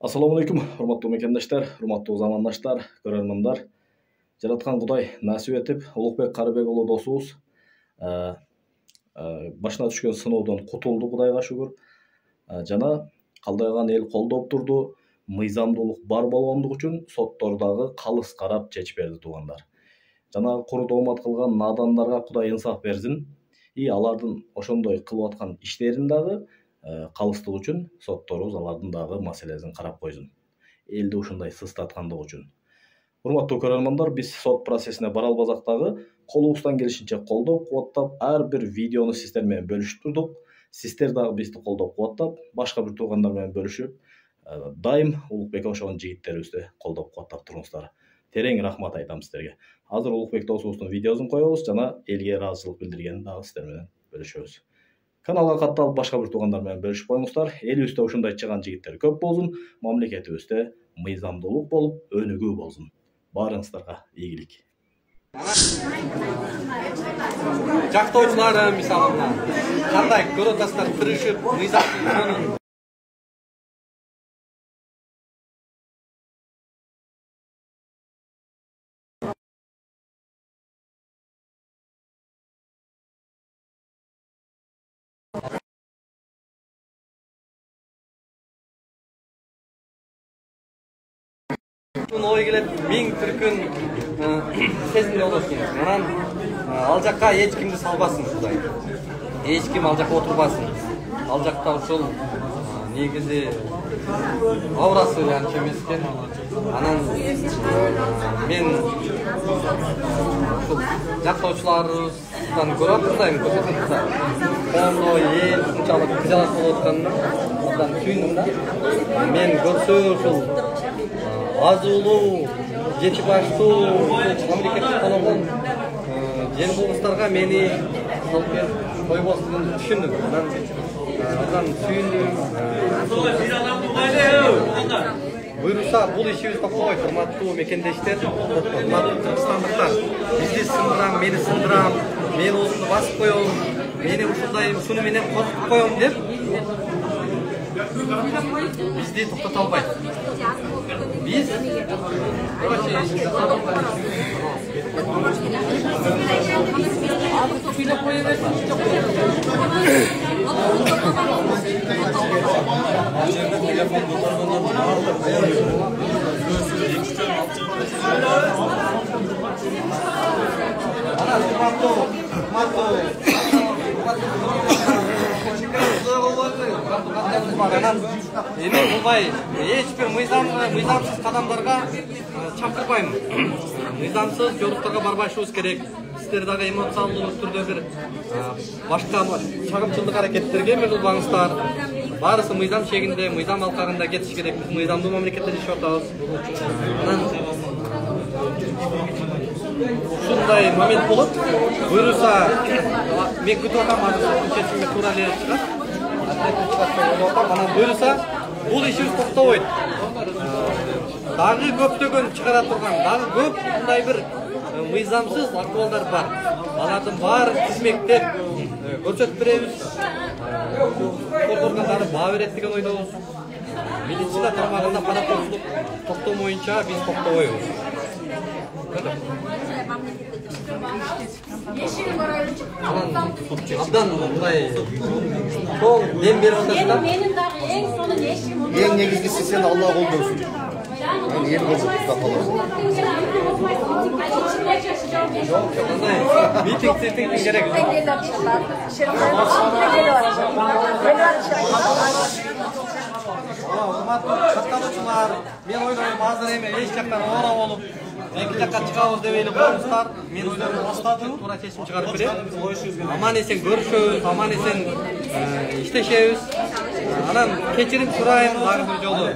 Assalamu alaikum, урматтуу мекендаштар, урматтуу замандаштар, көрөрмандар. Жараткан Кудай насип этип, Улукбек Карыбек уулу досубуз башына түшкөн сыноодон кутулду, Кудайга шүгүр. Жана калдайган эл колдоп турду. Мыйзамдуулук бар болгондугу үчүн соттордогу калыс карап чечип берди туугандар. Жанагы куру доомат кылган надандарга Кудай инсаф берсин. Алардын ошондой кылып аткан иштерин дагы калыстык үчүн сотторубуз алардын дагы маселесин карап койсун. Элди ушундай сыстаткандыгы үчүн. Урматтуу көрөрмандар, биз сот процессине бара албасак дагы колубуздан келишинче колдоп, кубаттап, ар бир видеону сиздер менен бөлүшүп турдук. Сиздер дагы бизди колдоп, кубаттап, башка бир туугандар менен бөлүшүп, дайым Улукбек ошогон жигиттерибизди колдоп, кубаттап туруңуздар. Терең рахмат айтам сиздерге. Азыр Улукбек досубуздун видеосун коебуз жана элге ыраазычылык билдиргенин дагы сиздер менен бөлүшөбүз. Каналга катталып, башка бир туугандар менен бөлүшүп коюңуздар. Элибизде ушундай чыган жигиттер көп болсун, мамлекетибизде мыйзамдуулук болуп, өнүгүү болсун. Баарыңыздарга ийгилик. Жактоочулар мисалында кандай көрүп атасыздар, тырышып, мыйзам ой келет, миң түркүн сезимде болот экен. Анан ал жакка эч кимди салбасын Кудай. Эч ким ал жакка отурбасын. Ал жакта ушул негизи аурасы анча эмес экен. Анан мен ушул жактоочуларыбыздан көрүп атпайм, коомдо эл ушунчалык кыжалат болуп атканынан сүйүндүм да. Мен көрсө ушул азуулуу, жети баштуу, мамлекеттик колдон жер болгустарга мени салып берип койбосун түшүндүм. Андан сүйүндүм. Буйруса, бул ишибиз токтобойт, урматтуу мекендештер, урматтуу кыргызстандыктар. Бизди сындырам, мени сындырам, мен осуну басып коем, мени ушундай ушуну менен коркутуп коем деп бизди токтото албайт. Biz эми булбай эч бир мыйзамсыз кадамдарга чакырбайм. Мыйзамсыз жоруктарга барбашыбыз керек. Сиздер дагы эмоциялдуу түрдө бир башка чагымчылдык аракеттерге эмне кылбаңыздар. Баарысы мыйзам чегинде, мыйзам алкагында кетиш керек. Биз мыйзамдуу мамлекетте жашап атабыз. Анан ушундай момент болот. Буюрса, мен күтүп атам, азыр чечимге туура эле чыгат. Анан буюрса, бул ишибиз токтобойт. Дагы көптөгөн чыгара турган, дагы көп мындай бир мыйзамсыз акыбалдар бар. Алардын баарын тизмектеп көрсөтүп беребиз. Кол органдары баа берет деген ойдобуз. Медицина тармагында паракорсулук токтомоюнча биз токтобойбуз. Абдан мындай чоң дем берип атасыздар. Менин дагы эң сонун эшим. Ең негизгиси сени Алла колдосун. Эл колдоп калабыз. Митинг керек. Катталуучулар, мен ойлойм азыр эми эч жактан ора болуп, эки жакка чыгабыз деп эле коюңуздар. Мен ойлойм астады туура чечим чыгарып берет. Аман эсен көрүшөбүз, аман эсен иштешебиз. Анан кечирим сурайм дагы бир жолу.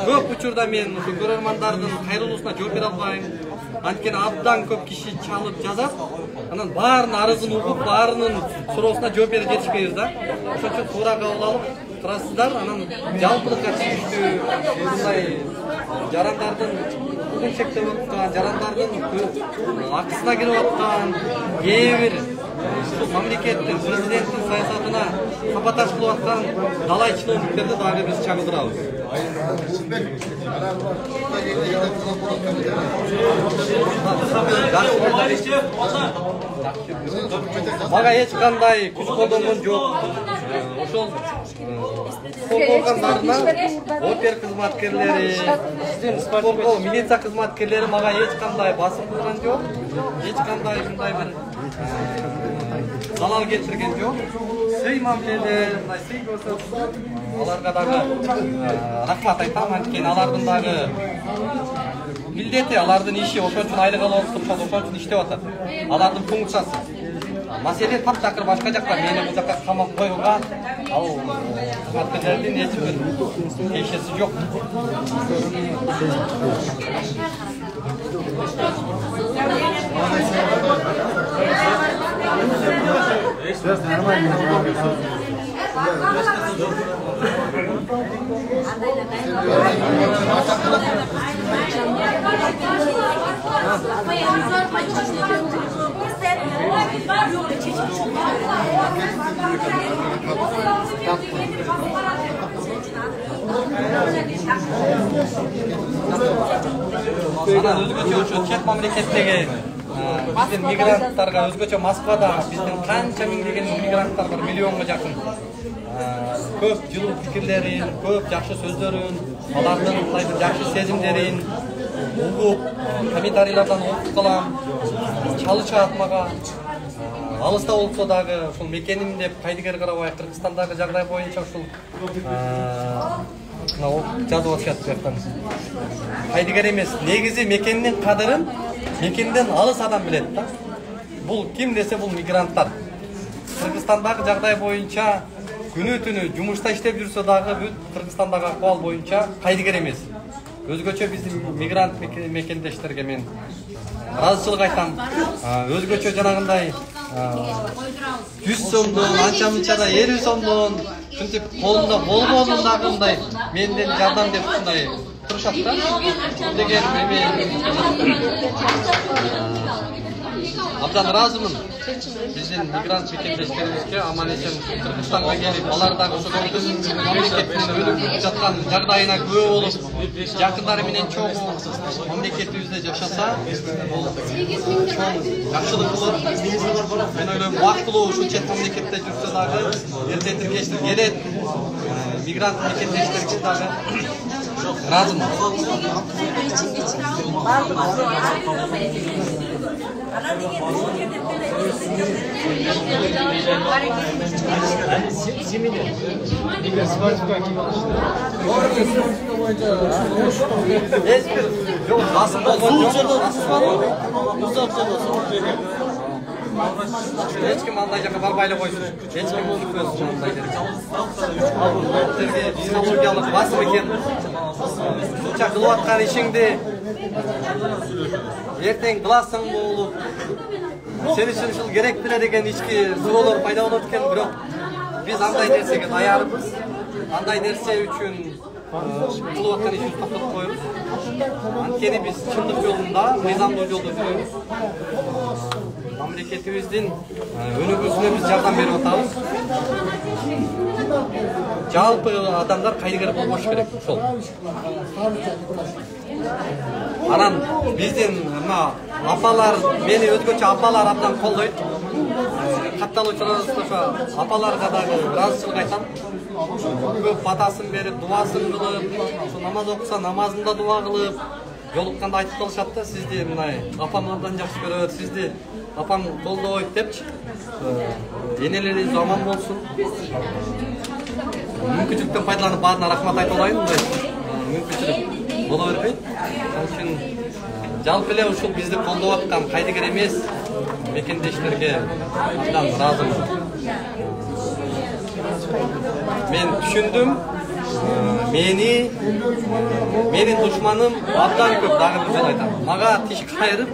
Көп учурда мен ушу көрөрмандардын кайрылуусуна жооп бере албайм. Анткени абдан көп киши чалып жазат. Анан баарынын арызын угуп, баарынын суроосуна жооп бере жетишпейбиз да. Ошон үчүн туура кабыл алып турасыздар. Анан жалпылыкка тийиштүү ушундай жарандардын укугун чектелип аткан, жарандардын акысына кирип аткан кээ бир мамлекеттин президенттин саясатына сапаташ кылып аткан далай чиновниктерди дагы биз чагылдырабыз. Мага эч кандай күч колдонгон жок. Ошол кол болгондарына опер кызматкерлери, милиция кызматкерлери мага эч кандай басым кылган жок. Эч кандай мындай бир залал келтирген жок. Сый мамиледе, сый көрсөтүп, аларга дагы рахмат айтам, анткени алардын дагы милдети, алардын иши ошон үчүн айлык алып турушат, ошон үчүн иштеп атат. Алардын функциясы. Маселе таптакыр башка жакта, мени бул жакка камап коюлга, ал кызматкерлердин эч бир тиешеси жок. Сейчас нормально. Анан өзгөчө чет мамлекеттеги биздин мигранттарга өзгөчө Москвада биздин канча миңдеген мигранттар бар, миллионго жакын. Көп жылуу пикирлерин, көп жакшы сөздөрүн, алардын мындай бир жакшы сезимдерин угуп, комментарийлерден окуп калам. Чалышат мага. Алыста болсо дагы ушул мекеним деп кайдыгер карабай, Кыргызстандагы жагдай боюнча ушул жазып атышат жактан. Кайдыгер эмес, негизи мекендин кадырын мекенден алыс адам билет да. Бул ким десе бул мигранттар. Кыргызстандагы жагдай боюнча күнү-түнү жумушта иштеп жүрсө дагы бүт Кыргызстандагы акыбал боюнча кайдыгер эмес. Өзгөчө биздин мигрант мекендештерге мен ыраазычылык айтам. Өзгөчө жанагындай 100 сомдон, анча-мынчада 50 сомдон, ушинтип колунда болбодун дагы мындай менден жардам деп ушундай турушат да. Деген абдан ыраазымын. Биздин мигрант мекендештерибизге аман эсен Кыргызстанга келип, алар дагы ошол мамлекеттин өнүгүп жаткан жагдайына күбө болуп, жакындары менен чогуу мамлекетибизде жашаса, бул чоң жакшылык болот. Мен ойлойм, убактылуу ушул чет мамлекетте жүрсө дагы эртең кечтир келет. Мигрант мекендештерге дагы ыраазымын. Эч ким андай жака барбай эле койсун. Эч ким болбойт андай жерге. Психологиялык басым экен. Ушунча кылып аткан ишиңди эртең кыласың болуп, сен үчүн ушул керектире деген ички суроолор пайда болот экен, бирок биз андай нерсеге даярбыз. Андай нерсе үчүн кылып аткан ишибизди токтотуп коебуз. Анткени биз чындык жолунда, мыйзамдуу жолдо жүрөбүз. Мамлекетибиздин өнүгүүсүнө биз жардам берип атабыз. Жалпы адамдар кайдыгер болбош керек ошол. Анан биздин апалар, мени өзгөчө апалар абдан колдойт. Катталуучуларыбызга апаларга дагы ыраазычылык айтам. Көп батасын берип, дуасын кылып, намаз окуса намазында дуа кылып, жолукканда айтып калышат да, сизди мындай апам абдан жакшы көрөт, сизди апам колдойт депчи. Энелериңиз аман болсун. Мүмкүнчүлүктөн пайдаланып баарына рахмат айтып алайын, мындай мүмкүнчүлүк боло бербейт. Ошон үчүн жалпы эле ушул бизди колдоп аткан кайдыгер эмес мекендештерге абдан ыраазымын. Мен түшүндүм, менин душманым абдан көп, дагы бир жолу айтам. Мага тиш кайрып,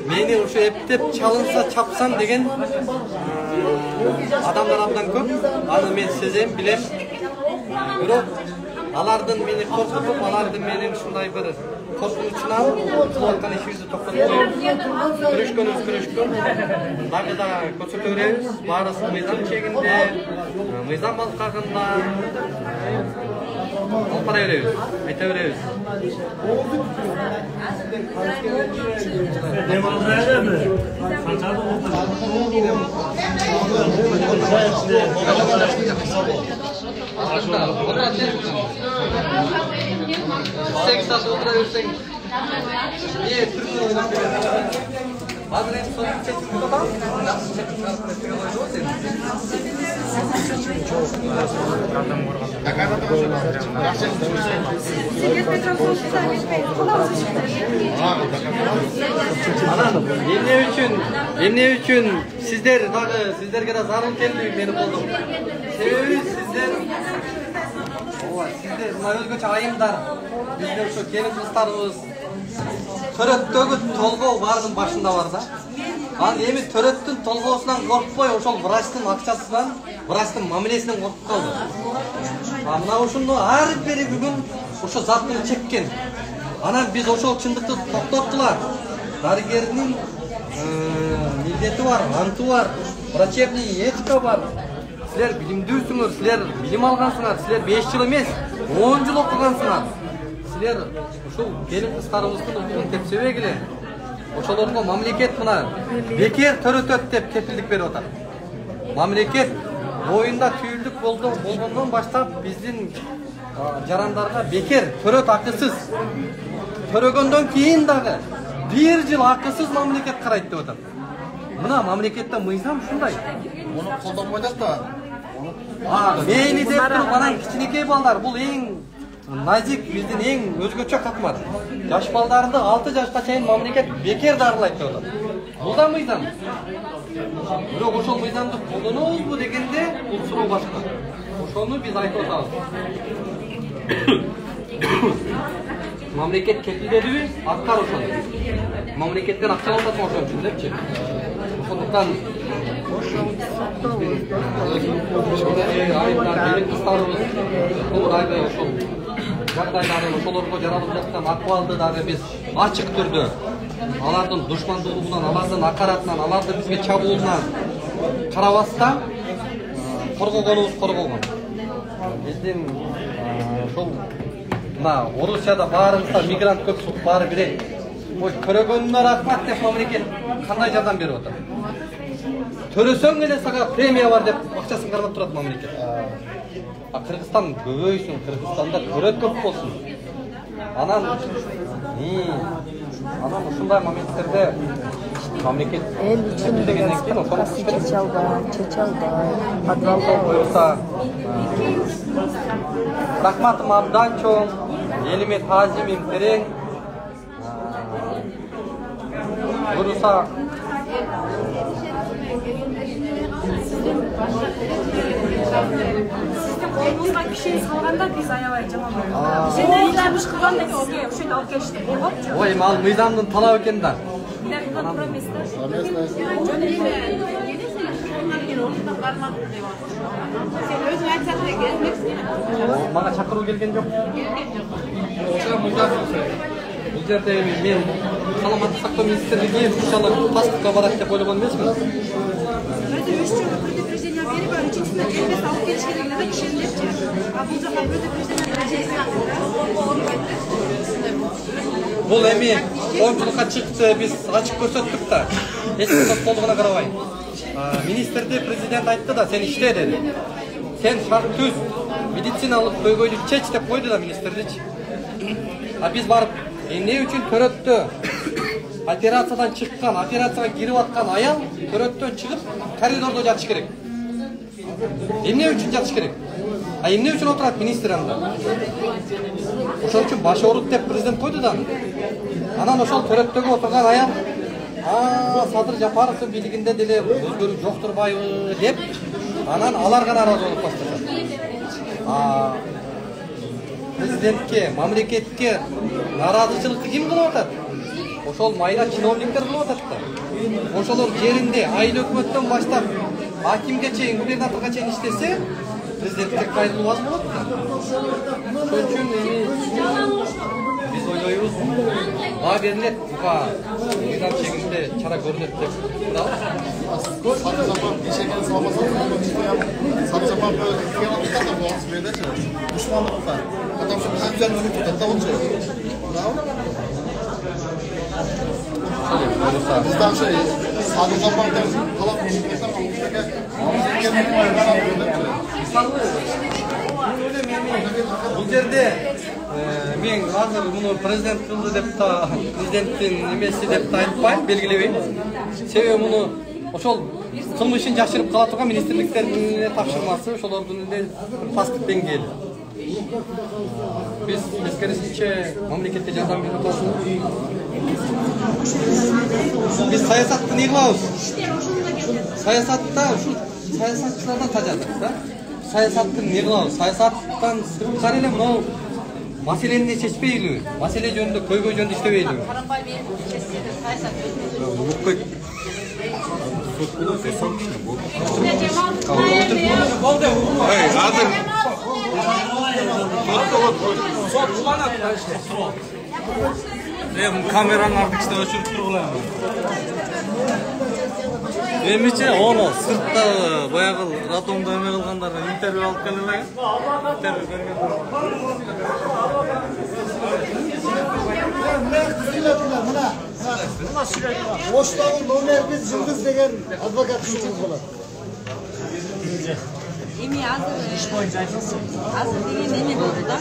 мени ушу эптеп чалынса чапсам деген адамдар абдан көп. Аны мен сезем, билем. Бирок алардын мени коркутуп, алардын менин ушундай бир коркунучунан кылып аткан ишибизди токтотуп коюп, күрөшкөн. Дагы да көрсөтө беребиз. Баарысы мыйзам чегинде, мыйзам алкагында. Алып бара беребиз, айта беребиз. Сегиз саат отура берсең, не түрмө ойлоп берет. Азыр эми соңку чечим кылам. Жакшы чечим чыгарып берсең болот сен. Эмне үчүн сиздер дагы сиздерге да зарыл келди мени колдоп. Себеби сиздер мына өзгөчө айымдар биздин ушу келин кыздарыбыз төрөттөгү толгоо бардын башында бар да. Ал эми төрөттүн толгоосунан коркпой ошол врачтын акчасынан, врачтын мамилесинен коркуп калды. Мына ушуну ар бири бүгүн ошо заттын чеккен. Анан биз ошол чындыкты токтоттулар. Дарыгердин милдети бар, анты бар, врачебный этика бар. Силер билимдүүсүңөр, силер билим алгансыңар, силер 5 жыл эмес, 10 жыл окугансыңар. Силер ушул келин кыздарыбыздын укугун тепсебегиле. Ошолорго мамлекет мына бекер төрөтөт деп кепилдик берип атат. Мамлекет боюнда түйүлдүк болгондон баштап биздин жарандарга бекер төрөт акысыз. Төрөгөндөн кийин дагы 1 жыл акысыз мамлекет карайт деп атат. Мына мамлекетте мыйзам ушундай. Муну колдонбой атат да. Мейли деп туруп анан кичинекей балдар бул эң назик биздин эң өзгөчө катмар. Жаш балдарды 6 жашка чейин мамлекет бекер дарылайт деп атат. Бул да мыйзам. Бирок ошол мыйзамды колдонобузбу дегенде бул суроо башка. Ошону биз айтып атабыз. Мамлекет кепилдедиби? Аткар ошону. Мамлекеттен акча алып атат ошон үчүн депчи. Ошондуктан айымдар кыздарыбыз бул дагы ошол жагдайларын ошолорго жаралып жаткан акыбалды дагы биз ачык түрдө алардын душмандуулугунан, алардын акаратынан, аларды бизге чабуулунан карабастан коргогонубуз корголгон. Биздин ошол мына Орусияда баарыбызда мигрант көп, баары бирей. Ой, көрөгөнүнө рахмат деп мамлекет кандай жардам берип атат? Төрөсөң эле сага премия бар деп акчасын кармап турат мамлекет. Кыргызстан көбөйсүн, Кыргызстанда көрөт көп болсун. Анан ушундай моменттерде мамлекет дегенден кийин ошону чече албай, подвалга буюрса рахматым абдан чоң, элиме таазимим терең. Буюрса Колуңузга кишени салганда биз аябай жаман болду. Сен жабыш кылганда сизге ошентип алып келишти. Ой, ал мыйзамдын талабы экен да. Мага чакыруу келген жок. Бул жерде мен саламаттык сактоо министрлиги ушунчалык паспортко барат деп ойлогон эмесмин. Бул эми коомчулукка чыкты, биз ачык көрсөттүк да. Эч кандай колдугуна карабай. Министрди президент айтты да, сен иште деди. Сен шарт түз, медициналык көйгөйлүк чеч деп койду да министрлич. Биз барып эмне үчүн төрөттө операциядан чыккан, операцияга кирип аткан аял төрөттөн чыгып коридордо жатыш керек. Эмне үчүн жатыш керек? Эмне үчүн отурат министр анда? Ошол үчүн баш оорут деп президент койду да. Анан ошол төрөттөгө отурган аял Садыр Жапаровдун бийлигинде деле өзгөрүү жок турбайбы деп, анан аларга нааразы болуп башташат. Президентке, мамлекетке нааразычылыкты ким кылып атат? Ошол майра чиновниктер кылып атат да. Ошолор жеринде айыл өкмөттөн баштап акимге чейин, губернаторго чейин иштесе, президентке кайрылуу аз болот да. Ошон үчүн биз ойлойбуз, баа берилет, мыйзам чегинде чара көрүнөт деп турабыз. Садыр Жапаров кишеген салмаса, Садыр Жапаров кыймылдыкта да болсун бердичи. Душмандык бар. Потому что официально это лучше. Bizden şey, sağlık zamanında kalan Бұл жерде мен азыр мұны президент қылды деп та президенттің немесі деп та айтпаймын, белгілебеймін. Себебі мұны ошол кылмышын жашырып кала турган министрликтердин тапшырмасы, ошолордун эле пасттык деңгээли. Биз тескерисинче мамлекетке жардам берип атабыз. Биз саясатты не кылабыз? Саясатта ушу саясатчылардан тажадык да. Саясатты не кылабыз? Саясаттан сырткары эле мынау маселени чечпейлиби? Маселе жөнүндө көйгөй жөнүндө иштебейлиби? Камераның артыкча өчүрүп тургула. Эмиче оно сыртта баягы радомдо эме кылгандар интервью алып келелер. Интервью берген. Оштағы номер біз Жылдыз деген адвокат кызыңыз болады. Эми азыр деген эме болду да.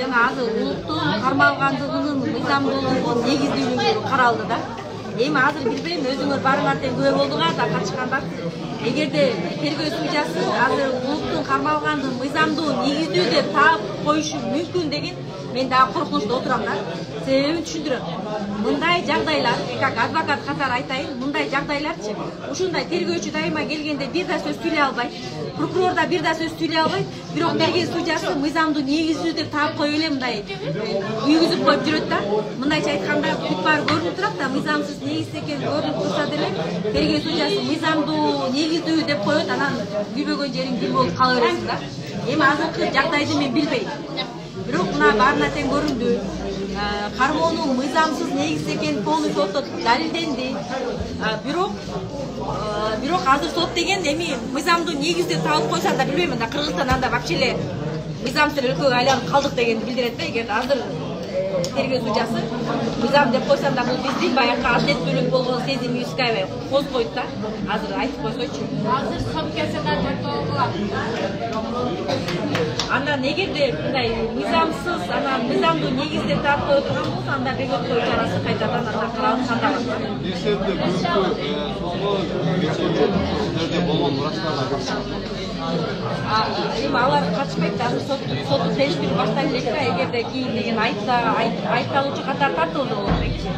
Жана азыр улуттун кармалгандыгынын мыйзамдуулугу негиздүүлүгү каралды да. Эми азыр билбейм, өзүңөр барыңар тең күбө болдуңар да качкандар. Эгерде тергөө судьясы азыр улуттун кармалгандыгын мыйзамдуу негиздүү деп таап коюшу мүмкүн деген мен дагы коркунучта отурам да. Себебин түшүндүрөм. Мындай жагдайлар, как адвокат катары айтайын, мындай жагдайларчы. Ушундай тергөөчү дайыма келгенде бир да сөз сүйлөй албайт, прокурор да бир да сөз сүйлөй албайт, бирок тергөө судьясы мыйзамдуу негиздүү деп таап коюп эле мындай үйгүзүп коюп жүрөт да. Мындайча айтканда бүт баары көрүнүп турат да, мыйзамсыз негиз экен көрүнүп турса деле тергөө судьясы мыйзамдуу негиздүү деп коет, анан күйбөгөн жериң гүл болуп кала бересиң да. Эми азыркы жагдайды мен билбейм. Бирок мына баарына тең көрүндү. Кармоонун мыйзамсыз негиз экен полностью сотто далилденди. Бирок азыр сот деген эми мыйзамдуу негиз деп таап койсо да билбейм да, Кыргызстан анда вообще эле мыйзамсыз өлкөгө айланып калдык дегенди билдирет да. Эгер азыр тергөө судьясы мыйзам деп койсо да бул биздин баягы адилеттүүлүк болгон сезимибизге аябай козгойт да. Азыр айтып койсойчу. Азыр сот келсене токтолгула. Андан эгерде мындай мыйзамсыз, анан мыйзамдуу негизде таап кое турган болсо, анда бекөткөө чарасы кайтадан анда каралып кандаган. Десерде бүгүнкү сотко жерде болгон врачтар Эми алар качпайт да, соттун териштири баштан элек да, эгерде кийин деген айыпталуучу катары тартылды болот бекчи.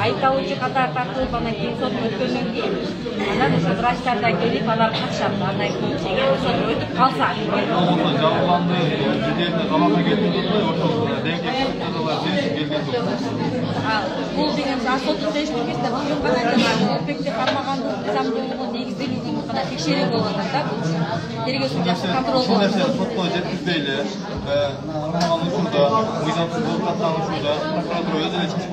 Айыпталуучу катары тартылып, анан кийин сот өткөндөн кийин анан ошо врачтар да келип алар катышат. Андан кийин эгер сот өтүп калса, жабылганды жедел калаага келгенде ошол деңгек сотторлор келген жок. Бул деген соттун териштири да бүгүн гана жана Улукбекти кармагандын мыйзамдуулугу негизделүүгүн гана текшерүү болуп атат да. Тергөө судьясы контрол болот. Сотко жеткизбейли. Анан учурда мыйзамсыз болуп аткан учурда прокуратура өзү эле чечип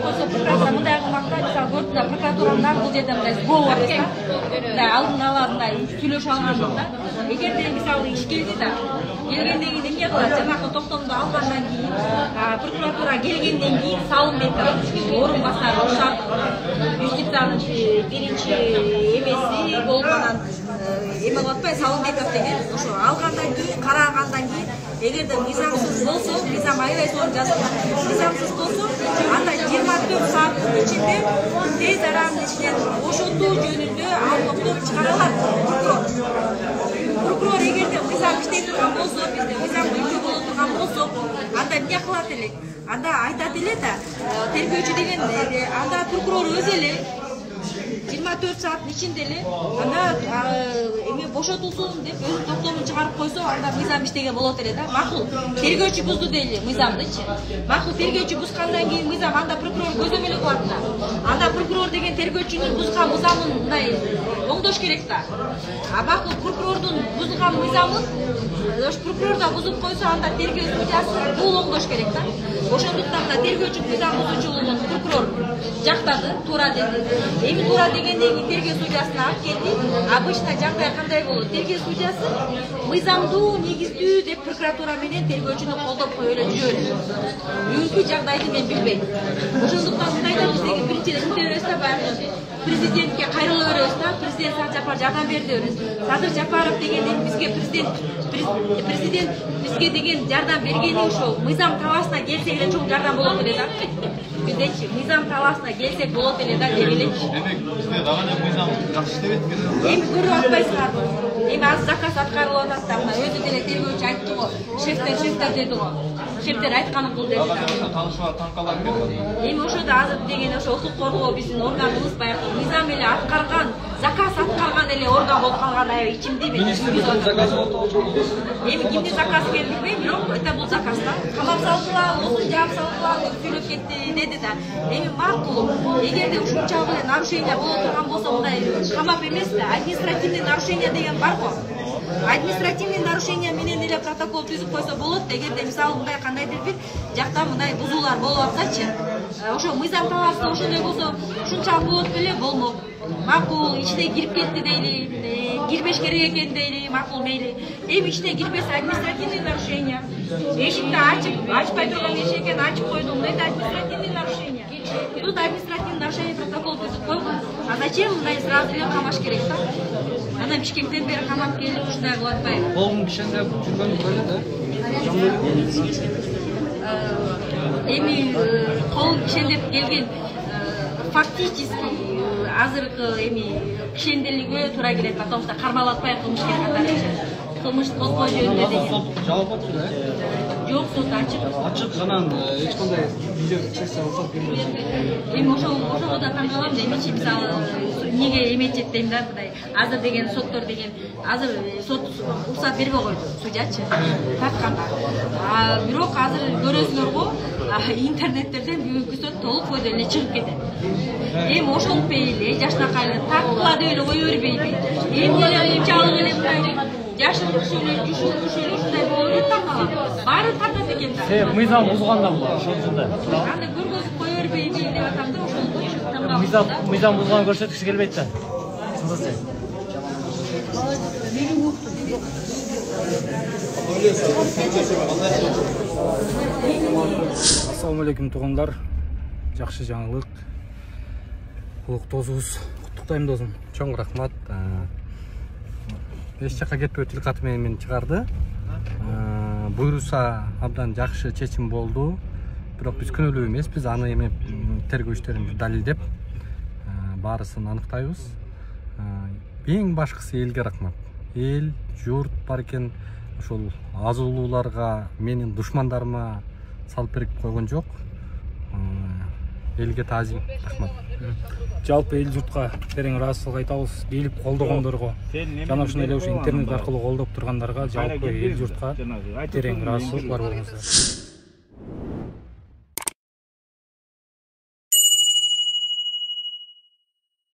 койсо, прокуратура мындай кылмакта, мисалы көрдү да, прокуратуранын дагы бул жерде мындай сговор экен. Мындай алдын ала мындай сүйлөшүп алгандык да. Эгерде мисалы иш келди да, келгенден кийин эмне кылат? Жанагы токтомду алгандан кийин прокуратура келгенден кийин Сауынбеков орун басары ошар юстициянын биринчи эмеси болуп анан эме кылып атпайбы, Сауынбеков деген ошо алгандан кийин карагандан кийин эгерде мыйзамсыз болсо, мыйзам аябай сонун жазылган. Мыйзамсыз болсо, анда 24 сааттын ичинде тез аранын ичинен бошотуу жөнүндө ал токтом чыгаралат прокурор. Прокурор эгерде мыйзам иштей турган болсо, бизде мыйзам үйдө боло турган болсо, анда эмне кылат элек? Анда айтат эле да, тергөөчү деген анда прокурор өзү эле 24 сааттын ичинде эле анда эме бошотулсун деп өзүнүн токтомун чыгарып койсо, анда мыйзам иштеген болот эле да. Макул, тергөөчү бузду дейли мыйзамдычы. Макул, тергөөчү бузгандан кийин мыйзам анда прокурор көзөмөлгө алат да. Анда прокурор деген тергөөчүнүн бузган мыйзамын мындай оңдош керек да. Макул, прокурордун бузган мыйзамын прокурор да бузуп койсо, анда тергөө судьясы бул оңдош керек да. Ошондуктан да тергөөчү мыйзам бузуучу болгон прокурор жактады, туура деди. Эми туура дегенден кийин тергөө судьясына алып келди. Обычно жагдай кандай болот? Тергөө судьясы мыйзамдуу, негиздүү деп прокуратура менен тергөөчүнү колдоп коюп эле жүрөт. Бүгүнкү жагдайды мен билбейм. Ошондуктан мындайда биздеги биринчиден эмне беребиз да, баягы президентке кайрыла беребиз да, президент Садыр Жапар жардам берди дебиз. Садыр Жапаров дегенден бизге президент бизге деген жардам бергени ошол мыйзам талаасына келсек эле чоң жардам болот эле да. Биздечи мыйзам талаасына келсек болот эле да деп элечи. Демек бизде дагы мыйзам жакшы иштебейт экен. Эми көрүп атпайсыздарбы? Эми азыр заказ аткарылып атат да, мына өзү деле тергөөчү айтты го. Шефтер деди го. Шефтер айтканы бул деди да. Таанышуулар таң калат экен. Эми ошодо азыр деген ошо укук коргоо биздин органыбыз баягы мыйзам эле аткарган, заказ аткарган эле орган болуп калган аябай ичимдүү мен. Эми кимдин заказ экенин билбейм, бирок это бул заказ да. Камап салдылар, осун жаап салдылар деп сүйлөп кетти деди да. Эми макул, эгерде ушунчалык эле нарушение боло турган болсо, мындай камап эмес да, административный нарушение деген бар го. Административный нарушение менен эле протокол түзүп койсо болот. Эгерде мисалы мындай кандайдыр бир жакта мындай бузуулар болуп атсачы, ошо мыйзам талаасында ошондой болсо, ушунчалык болот беле, болмок. Макул, ичине кирип кетти дейли, кирбеш керек экен дейли, макул мейли. Эми ичине кирбесе административный нарушение. Эшикти ачпай турган эшик экен, ачып койдум. Это административный нарушение. Тут административный нарушение протокол түзүп койгон. А зачем мындай сразу эле камаш керек да? Анан Бишкектен бери камап келип ушундай кылып атпайбы? Болгон кишендер жүргөн böyle да. Эми кол кишендеп келген фактически азыркы эми кишенделигине туура келет, потому что кармалатпай кылмышкер катары кылмыш козгоо жөнүндө деген. Жабап атты да. Жок, сот ачык. Ачык анан эч кандай видео чексен рухсат бербейт. Эми ошого да таң калам, эмичи мисалы эмнеге эметет дейм да, мындай азыр деген соттор деген азыр сот рухсат бербей койду, судьячы тартканга. Бирок азыр көрөсүңөр го, интернеттерден бүгүнкү сот толук бойдо эле чыгып кетет. Эми ошол пейли жашнакайлы тарткыла деп эле кое бербейби. Эми эле ушунчалык эле мындай жашыл күшөлөр, жушул күшөлөр ушундай болуп кетет таң калам. Баары тартат экен да. Мыйзам бузганда бул ошондой. Аны көргөзүп кое бербейби деп атам да, ошол таң калам. Мыйзам бузганын көрсөткүсү келбейт да. Чындасы. Ассаламу алейкум туугандар. Жакшы жаңылык. Улуктоосубуз куттуктайм досум. Чоң рахмат. Эч жакка кетпөө тил каты менен чыгарды. Буйруса абдан жакшы чечим болду. Бирок биз күнөөлүү эмеспиз. Аны эми тергөө иштерин далилдеп баарысын аныктайбыз. Эң башкысы элге рахмат. Эл, журт бар экен. Ошол азуулууларга, менин душмандарыма салып берип койгон жок. Элге таазим, рахмат. Жалпы эл журтка терең ыраазычылык айтабыз. Бийлик колдогондорго жана ушундай эле интернет аркылуу колдоп тургандарга жалпы эл журтка терең ыраазычылык бар болуңуздар.